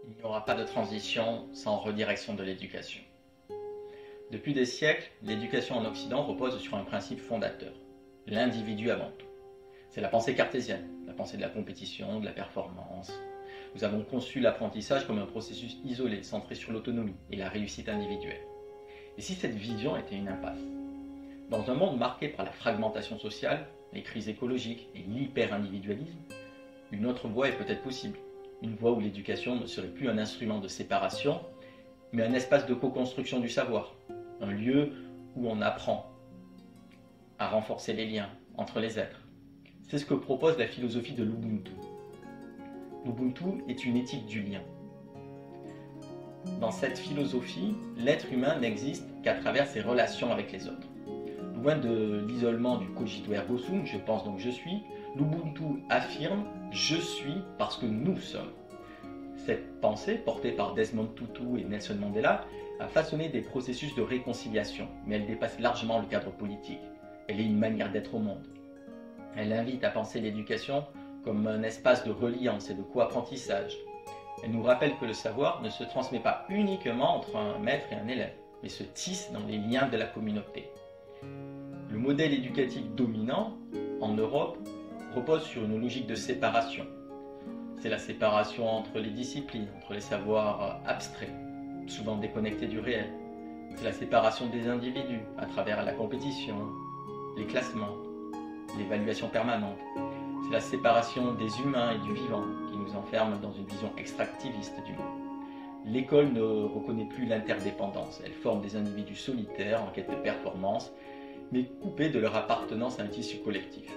Il n'y aura pas de transition sans redirection de l'éducation. Depuis des siècles, l'éducation en Occident repose sur un principe fondateur, l'individu avant tout. C'est la pensée cartésienne, la pensée de la compétition, de la performance. Nous avons conçu l'apprentissage comme un processus isolé, centré sur l'autonomie et la réussite individuelle. Et si cette vision était une impasse? Dans un monde marqué par la fragmentation sociale, les crises écologiques et l'hyper-individualisme, une autre voie est peut-être possible. Une voie où l'éducation ne serait plus un instrument de séparation, mais un espace de co-construction du savoir, un lieu où on apprend à renforcer les liens entre les êtres. C'est ce que propose la philosophie de l'Ubuntu. L'Ubuntu est une éthique du lien. Dans cette philosophie, l'être humain n'existe qu'à travers ses relations avec les autres. Loin de l'isolement du cogito ergo sum, je pense donc je suis, l'Ubuntu affirme « je suis parce que nous sommes ». Cette pensée, portée par Desmond Tutu et Nelson Mandela, a façonné des processus de réconciliation, mais elle dépasse largement le cadre politique. Elle est une manière d'être au monde. Elle invite à penser l'éducation comme un espace de reliance et de co-apprentissage. Elle nous rappelle que le savoir ne se transmet pas uniquement entre un maître et un élève, mais se tisse dans les liens de la communauté. Le modèle éducatif dominant, en Europe, repose sur une logique de séparation. C'est la séparation entre les disciplines, entre les savoirs abstraits, souvent déconnectés du réel. C'est la séparation des individus à travers la compétition, les classements, l'évaluation permanente. C'est la séparation des humains et du vivant qui nous enferme dans une vision extractiviste du monde. L'école ne reconnaît plus l'interdépendance. Elle forme des individus solitaires en quête de performance, mais coupés de leur appartenance à un tissu collectif.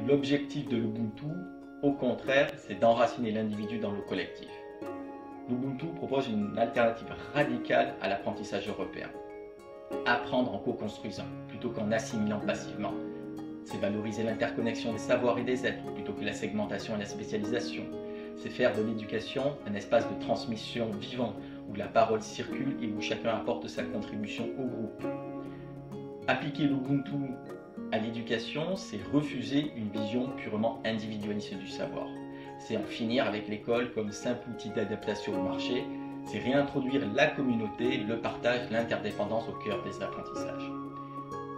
L'objectif de l'Ubuntu, au contraire, c'est d'enraciner l'individu dans le collectif. L'Ubuntu propose une alternative radicale à l'apprentissage européen. Apprendre en co-construisant, plutôt qu'en assimilant passivement. C'est valoriser l'interconnexion des savoirs et des êtres, plutôt que la segmentation et la spécialisation. C'est faire de l'éducation un espace de transmission vivant, où la parole circule et où chacun apporte sa contribution au groupe. Appliquer l'Ubuntu à l'éducation, c'est refuser une vision purement individualiste du savoir. C'est en finir avec l'école comme simple outil d'adaptation au marché. C'est réintroduire la communauté, le partage, l'interdépendance au cœur des apprentissages.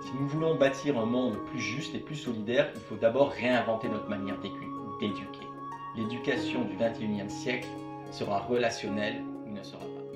Si nous voulons bâtir un monde plus juste et plus solidaire, il faut d'abord réinventer notre manière d'éduquer. L'éducation du XXIe siècle sera relationnelle ou ne sera pas.